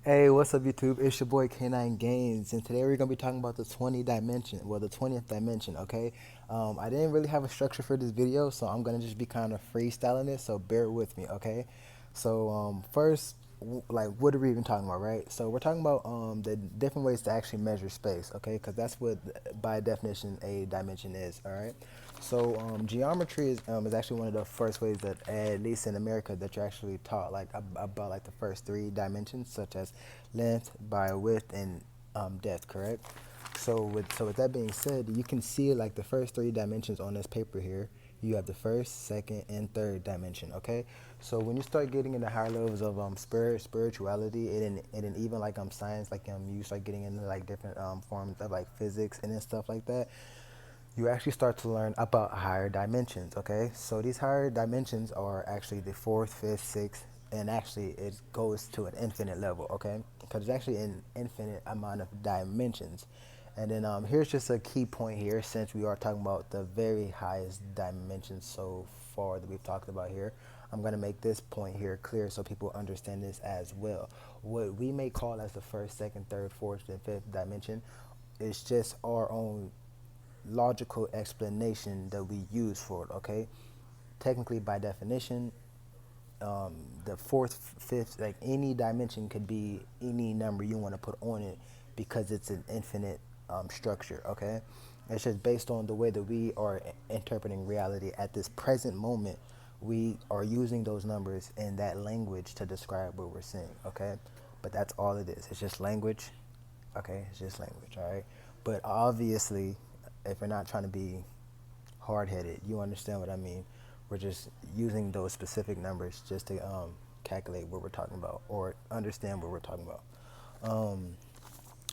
Hey, what's up, YouTube? It's your boy K9 Games, and today we're gonna be talking about the 20 dimension, well, the 20th dimension. Okay, I didn't really have a structure for this video, so I'm gonna just be kind of freestyling it. So bear with me, okay? So first, like, what are we even talking about, right? So we're talking about the different ways to actually measure space, okay? Because that's what, by definition, a dimension is. All right. So geometry is actually one of the first ways that, at least in America, that you're actually taught like about like the first three dimensions, such as length, by width, and depth. Correct. So with that being said, you can see like the first three dimensions on this paper here. You have the first, second, and third dimension. Okay. So when you start getting into higher levels of spirituality, and even like science, like you start getting into like different forms of like physics and then stuff like that, you actually start to learn about higher dimensions. Okay, so these higher dimensions are actually the fourth, fifth, sixth, and actually it goes to an infinite level. Okay, because it's actually an infinite amount of dimensions. And then here's just a key point here, since we are talking about the very highest dimensions so far that we've talked about here. I'm going to make this point here clear so people understand this as well. What we may call as the first, second, third, fourth, and fifth dimension is just our own logical explanation that we use for it. Okay, technically, by definition, the fourth, fifth, like any dimension could be any number you want to put on it, because it's an infinite structure. Okay, it's just based on the way that we are interpreting reality at this present moment. We are using those numbers in that language to describe what we're seeing. Okay, but that's all it is. It's just language. Okay, it's just language. All right, but obviously, if you're not trying to be hard headed, you understand what I mean. We're just using those specific numbers just to calculate what we're talking about or understand what we're talking about. Um,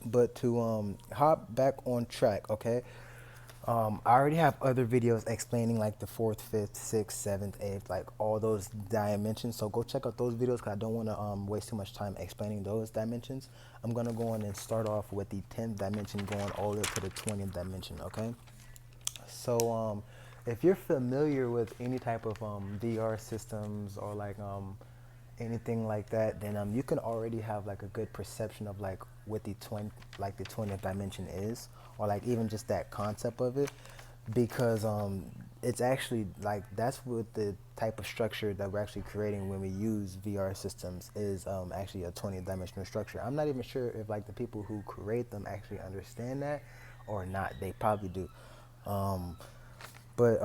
but to hop back on track, okay. I already have other videos explaining like the fourth, fifth, sixth, seventh, eighth, like all those dimensions. So go check out those videos because I don't want to waste too much time explaining those dimensions. I'm gonna go on and start off with the 10th dimension, going all the way to the 20th dimension. Okay. So if you're familiar with any type of VR systems or like anything like that, then you can already have like a good perception of like what the 20th dimension is, or like even just that concept of it, because it's actually like that's what the type of structure that we're actually creating when we use VR systems is actually a 20th dimensional structure. I'm not even sure if like the people who create them actually understand that or not. They probably do. Um, but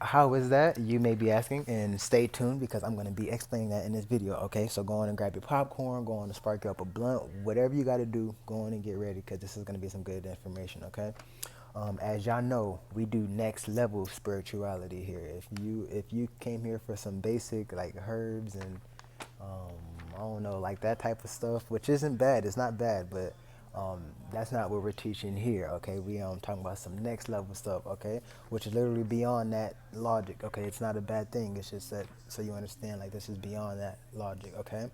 how is that? You may be asking, and stay tuned because I'm going to be explaining that in this video. Okay, so go on and grab your popcorn, go on and spark up a blunt, whatever you got to do. Go on and get ready because this is going to be some good information. Okay, as y'all know, we do next level spirituality here. If you came here for some basic like herbs and um, I don't know, like that type of stuff, which isn't bad. It's not bad, but that's not what we're teaching here. Okay, we talking about some next level stuff. Okay, which is literally beyond that logic. Okay, it's not a bad thing. It's just that so you understand, like this is beyond that logic. Okay,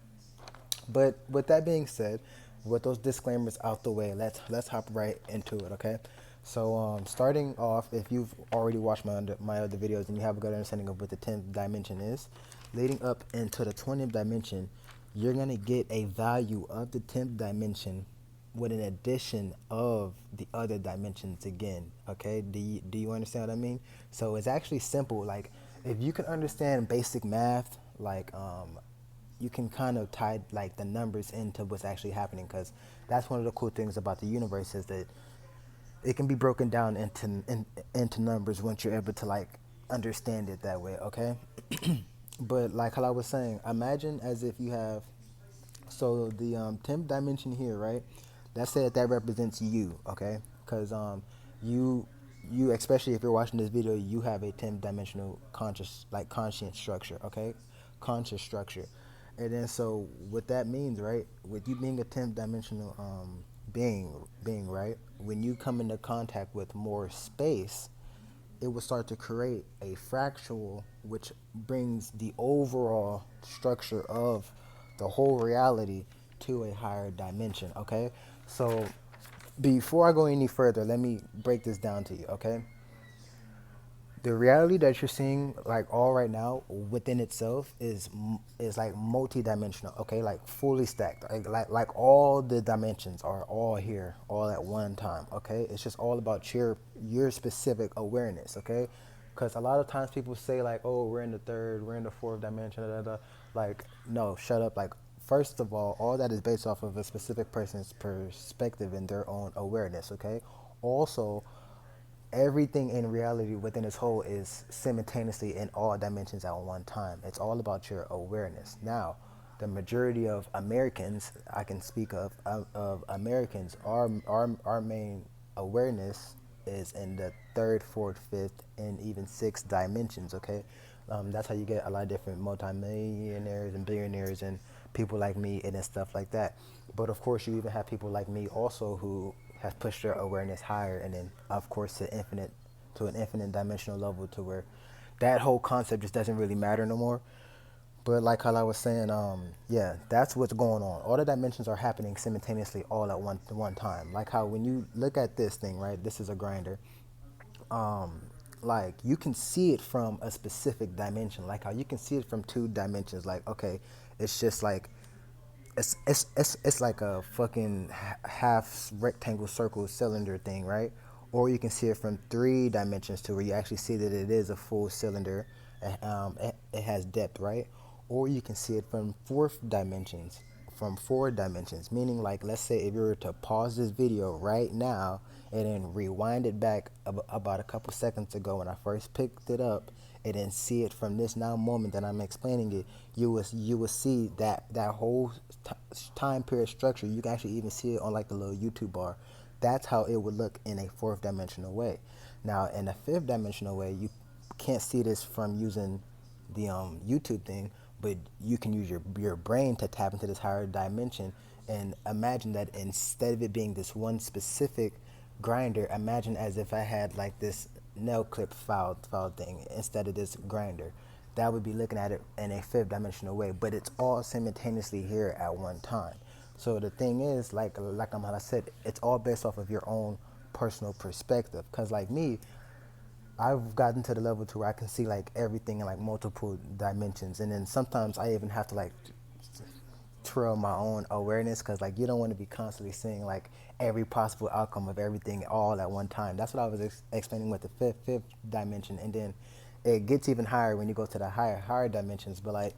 but with that being said, with those disclaimers out the way, let's hop right into it. Okay. So starting off, if you've already watched my other videos and you have a good understanding of what the 10th dimension is, leading up into the 20th dimension, you're gonna get a value of the 10th dimension with an addition of the other dimensions again. Okay, do you understand what I mean? So it's actually simple. Like if you can understand basic math, like you can kind of tie like the numbers into what's actually happening, because that's one of the cool things about the universe is that it can be broken down into numbers once you're able to like understand it that way. Okay. But like how I was saying, imagine as if you have, so the 10th dimension here, right? Let's say that represents you. Okay, because you you, especially if you're watching this video, you have a 10th dimensional conscious, like conscience structure. Okay, conscious structure. And then so what that means, right, with you being a 10th dimensional being, right, when you come into contact with more space, it will start to create a fractal, which brings the overall structure of the whole reality to a higher dimension. Okay, so before I go any further, let me break this down to you. Okay, The reality that you're seeing like all right now within itself is like multi-dimensional, okay, like fully stacked, like all the dimensions are all here all at one time, okay. It's just all about your specific awareness, okay. Because a lot of times people say like, oh, we're in the third, we're in the fourth dimension, da, da, da. Like, no, shut up. Like, first of all that is based off of a specific person's perspective and their own awareness, okay. Also, everything in reality within its whole is simultaneously in all dimensions at one time. It's all about your awareness. Now, the majority of Americans, I can speak of Americans, our main awareness is in the third, fourth, fifth, and even sixth dimensions. Okay, that's how you get a lot of different multimillionaires and billionaires and people like me and then stuff like that. But of course, you even have people like me also who have pushed their awareness higher, and then of course to an infinite dimensional level to where that whole concept just doesn't really matter no more. But like how I was saying, yeah, that's what's going on. All the dimensions are happening simultaneously all at one time. Like how when you look at this thing, right? This is a grinder. Um, like you can see it from a specific dimension. Like how you can see it from two dimensions. Like okay, it's just like it's like a fucking half rectangle circle cylinder thing, right? Or you can see it from three dimensions to where you actually see that it is a full cylinder. It has depth, right? Or you can see it from from four dimensions. Meaning, like, let's say if you were to pause this video right now and then rewind it back about a couple seconds ago when I first picked it up, and then see it from this now moment that I'm explaining it, you will see that whole time period structure. You can actually even see it on like the little YouTube bar. That's how it would look in a fourth dimensional way. Now, in a fifth dimensional way, you can't see this from using the YouTube thing, but you can use your brain to tap into this higher dimension and imagine that instead of it being this one specific grinder, imagine as if I had like this nail clip file thing instead of this grinder. That would be looking at it in a fifth dimensional way, but it's all simultaneously here at one time. So the thing is, like I said, it's all based off of your own personal perspective. Cause like me, I've gotten to the level to where I can see like everything in like multiple dimensions, and then sometimes I even have to like trail my own awareness because like you don't want to be constantly seeing like every possible outcome of everything all at one time. That's what I was explaining with the fifth dimension, and then it gets even higher when you go to the higher dimensions. But like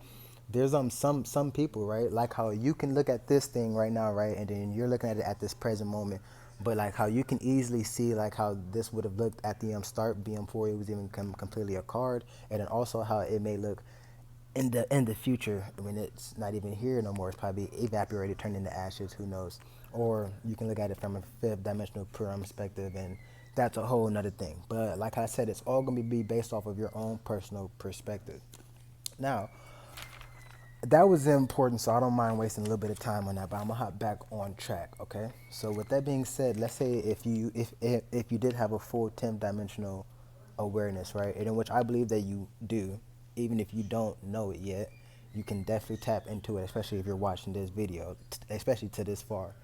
there's some people, right, like how you can look at this thing right now, right, and then you're looking at it at this present moment, but like how you can easily see like how this would have looked at the start BM4, it was even completely a card, and then also how it may look in the future when it's not even here no more. It's probably evaporated, turned into ashes. Who knows? Or you can look at it from a fifth dimensional perspective, and that's a whole nother thing. But like I said, it's all gonna be based off of your own personal perspective. Now, that was important, so I don't mind wasting a little bit of time on that. But I'm gonna hop back on track. Okay. So with that being said, let's say if you did have a full 10th dimensional awareness, right, and in which I believe that you do, even if you don't know it yet, you can definitely tap into it, especially if you're watching this video, especially to this far.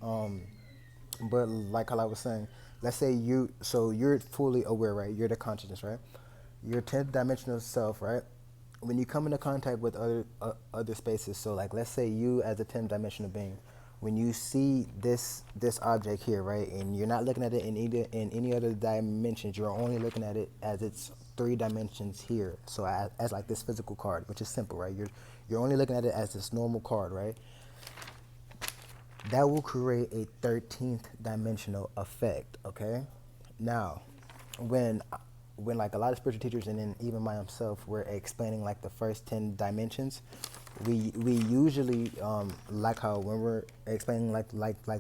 Um, but like how I was saying, let's say you're fully aware, right? You're the consciousness, right? Your 10th dimensional self, right? When you come into contact with other spaces, so like let's say you as a 10th dimensional being, when you see this object here, right, and you're not looking at it in any other dimensions, you're only looking at it as its three dimensions here. So as like this physical card, which is simple, right? You're only looking at it as this normal card, right? That will create a 13th dimensional effect, okay? Now, when when like a lot of spiritual teachers and then even myself were explaining like the first 10 dimensions, we usually like how when we're explaining like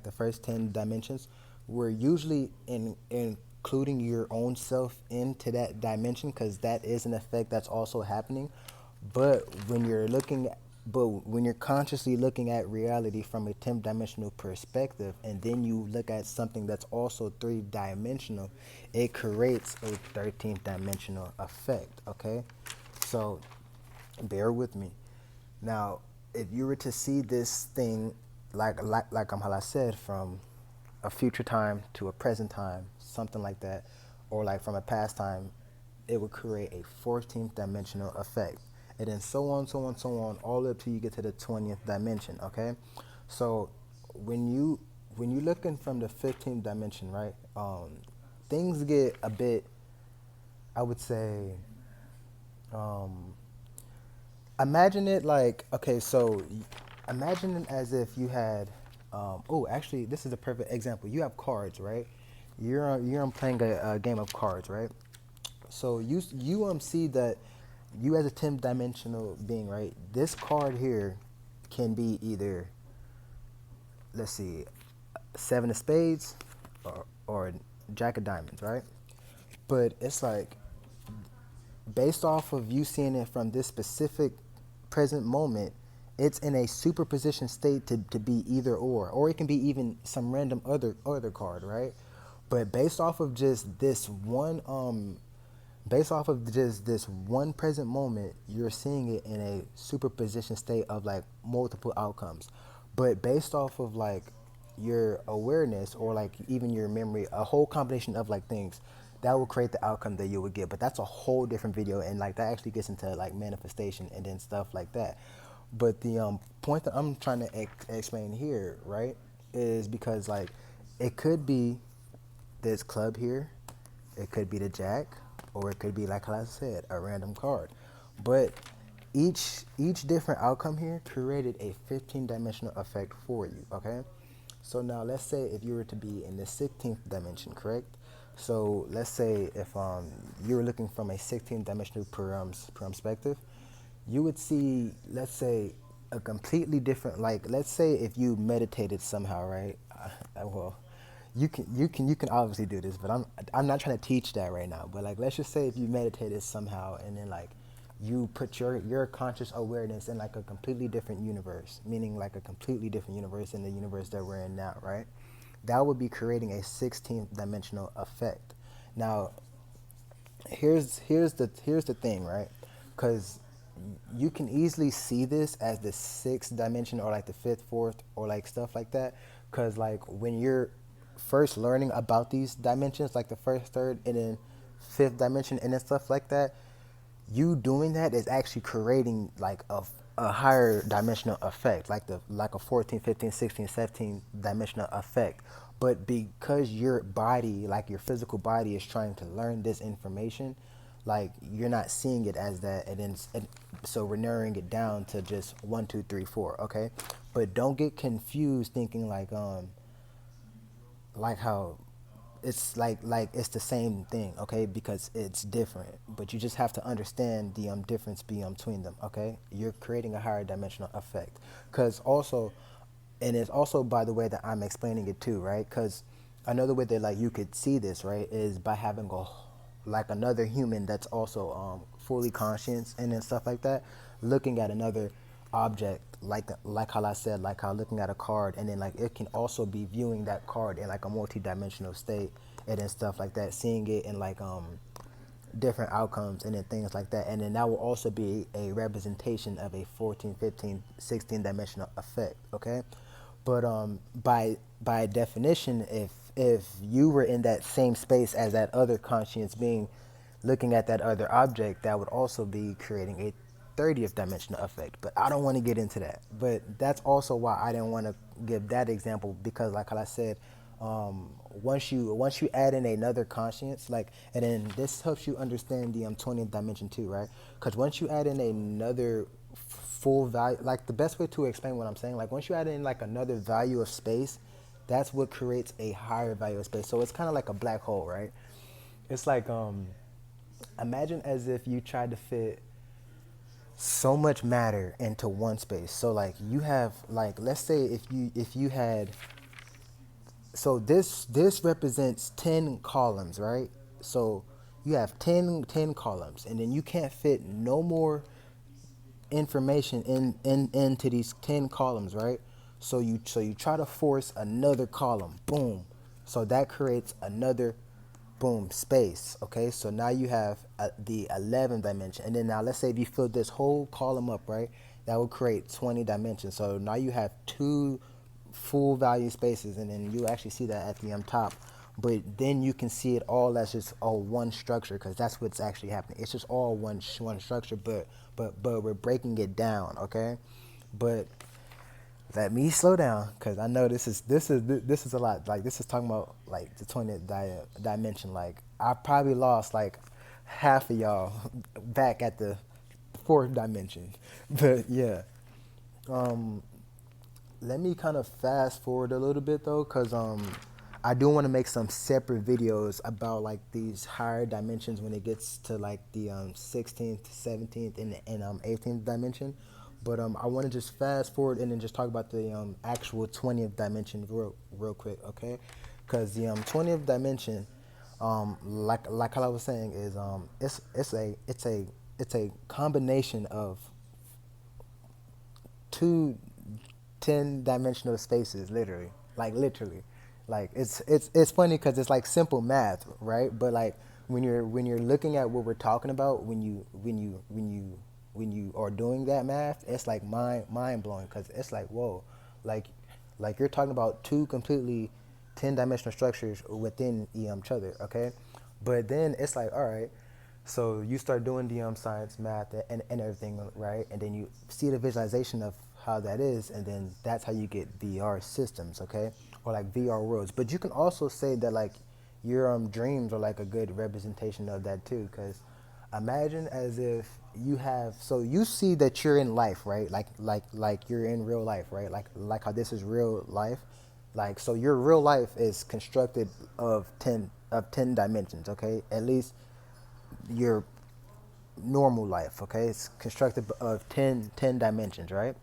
the first 10 dimensions, we're usually including your own self into that dimension because that is an effect that's also happening. But when you're consciously looking at reality from a 10th dimensional perspective, and then you look at something that's also three dimensional, it creates a 13th dimensional effect. Okay, so bear with me. Now, if you were to see this thing like how I said, from a future time to a present time, something like that, or like from a past time it would create a 14th dimensional effect. And then so on, so on, so on, all up till you get to the 20th dimension, okay? So when you when you're looking from the 15th dimension, right? Things get a bit, I would say, um, imagine it like, okay, so imagine it as if you had, oh, actually, this is a perfect example. You have cards, right? You're playing a game of cards, right? So you see that you as a 10th dimensional being, right? This card here can be either, let's see, seven of spades or jack of diamonds, right? But it's like based off of you seeing it from this specific present moment, it's in a superposition state to be either or it can be even some random other card, right? But based off of just this one present moment, you're seeing it in a superposition state of like multiple outcomes. But based off of like your awareness or like even your memory, a whole combination of like things that will create the outcome that you would get. But that's a whole different video, and like that actually gets into like manifestation and then stuff like that. But the point that I'm trying to explain here, right, is because like it could be this club here, it could be the jack, or it could be like I said, a random card. But each different outcome here created a 15 dimensional effect for you. Okay, so now let's say if you were to be in the 16th dimension, correct? So let's say if you were looking from a 16th dimensional perspective, you would see, let's say, a completely different, like let's say if you meditated somehow, right? Well, you can obviously do this, but I'm not trying to teach that right now. But like let's just say if you meditated somehow and then like you put your conscious awareness in like a completely different universe, meaning like a completely different universe in the universe that we're in now, right? That would be creating a 16th dimensional effect. Now, here's the thing, right? Because you can easily see this as the sixth dimension or like the fifth, fourth, or like stuff like that. Because like when you're first learning about these dimensions, like the first, third, and then fifth dimension, and then stuff like that, you doing that is actually creating like a higher dimensional effect, like a 14, 15, 16, 17 dimensional effect. But because your body, like your physical body, is trying to learn this information, like you're not seeing it as that, so we're narrowing it down to just one, two, three, four. Okay, but don't get confused thinking like how it's it's the same thing, okay? Because it's different, but you just have to understand the difference between them, okay? You're creating a higher dimensional effect, because also, and it's also by the way that I'm explaining it too, right? Because another way that like you could see this, right, is by having a like another human that's also fully conscious and then stuff like that, looking at another object, like how I said, like how looking at a card, and then like it can also be viewing that card in like a multi-dimensional state, and then stuff like that, seeing it in like different outcomes and then things like that, and then that will also be a representation of a 14, 15, 16 dimensional effect, okay? But by definition, if you were in that same space as that other conscious being looking at that other object, that would also be creating a 30th dimensional effect. But I don't want to get into that. But that's also why I didn't want to give that example, because like I said, once you add in another conscience, like, and then this helps you understand the 20th dimension too, right? Because once you add in another full value, like the best way to explain what I'm saying, like once you add in like another value of space, that's what creates a higher value of space. So it's kind of like a black hole, right? It's like imagine as if you tried to fit so much matter into one space. So like you have, like, let's say if you had, so this represents 10 columns, right? So you have 10 columns, and then you can't fit no more information into these 10 columns, right? So you try to force another column, boom. So that creates another, boom, space. Okay, so now you have the 11th dimension, and then now let's say if you fill this whole column up, right, that will create 20 dimensions. So now you have two full value spaces, and then you actually see that at the top but then you can see it all as just all one structure, because that's what's actually happening. It's just all one structure, but we're breaking it down, okay? But let me slow down, because I know this is a lot. Like, this is talking about like the 20th dimension. Like, I probably lost like half of y'all back at the fourth dimension. But yeah, um, let me kind of fast forward a little bit though, because I do want to make some separate videos about like these higher dimensions when it gets to like the 16th, 17th, and 18th dimension. But I want to just fast forward and then just talk about the actual 20th dimension real quick, okay? Because the 20th dimension, like how I was saying, is it's a combination of two 10-dimensional spaces, literally, like literally. Like, it's funny because it's like simple math, right? But like, when you're looking at what we're talking about, when you are doing that math, it's like mind blowing, because it's like, whoa, like like you're talking about two completely 10-dimensional structures within each other, okay? But then it's like, all right, so you start doing the science, math, and everything, right? And then you see the visualization of how that is, and then that's how you get VR systems, okay? Or like VR worlds. But you can also say that like your dreams are like a good representation of that too, because imagine as if you have, so you see that you're in life, right? Like you're in real life, right? Like how this is real life. Like, so your real life is constructed of 10 dimensions, okay? At least your normal life, okay? It's constructed of ten dimensions, right?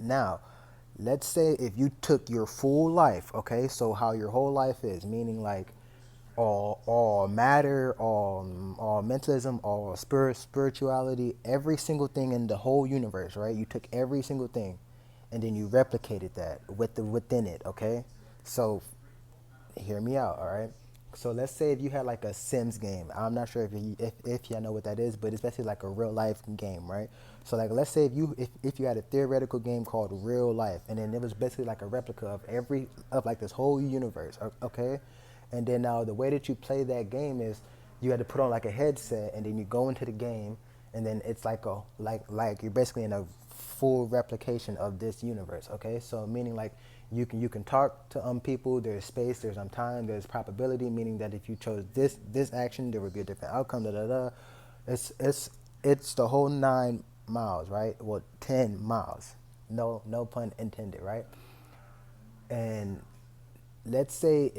Now, let's say if you took your full life, okay? So how your whole life is, meaning like all matter, all mentalism, all spirituality, every single thing in the whole universe, right? You took every single thing and then you replicated that within it, okay? So hear me out, all right? So let's say if you had like a Sims game. I'm not sure if y'all know what that is, but it's basically like a real life game, right? So like, let's say if you had a theoretical game called Real Life, and then it was basically like a replica of like this whole universe, okay? And then now the way that you play that game is you had to put on like a headset, and then you go into the game, and then it's like like you're basically in a full replication of this universe, okay? So meaning like you can talk to people, there's space, there's time, there's probability, meaning that if you chose this action, there would be a different outcome, da da da. It's the whole 9 miles, right? Well, 10 miles, no pun intended, right? And let's say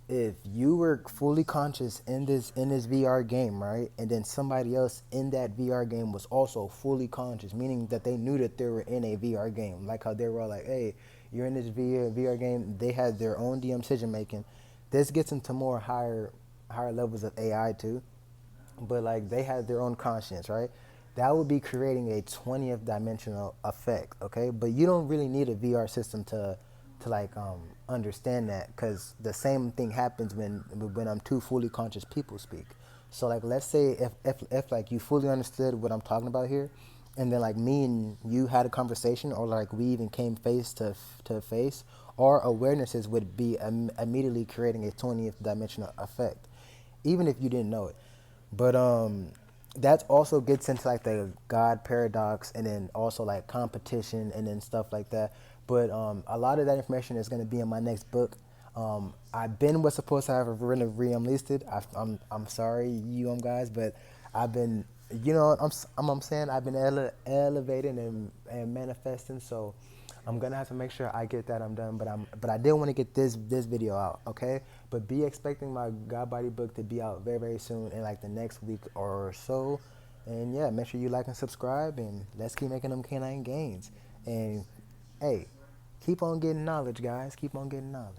if you were fully conscious in this VR game, right? And then somebody else in that VR game was also fully conscious, meaning that they knew that they were in a VR game. Like how they were all like, hey, you're in this VR game. They had their own DM decision making. This gets into more higher levels of AI too, but like they had their own conscience, right? That would be creating a 20th dimensional effect, okay? But you don't really need a VR system to like understand that, because the same thing happens when two fully conscious people speak. So like, let's say if like you fully understood what I'm talking about here, and then like me and you had a conversation, or like we even came face to face, our awarenesses would be immediately creating a 20th dimensional effect, even if you didn't know it. But that also gets into like the God paradox, and then also like competition, and then stuff like that. But a lot of that information is going to be in my next book. I've been was supposed to have really re-unleashed it. I'm sorry, you guys, but I've been, I'm saying, I've been elevating and manifesting. So I'm gonna have to make sure I get that I'm done. But I did want to get this video out, okay? But be expecting my God Body book to be out very very soon, in like the next week or so. And yeah, make sure you like and subscribe, and let's keep making them canine gains. And hey, keep on getting knowledge, guys. Keep on getting knowledge.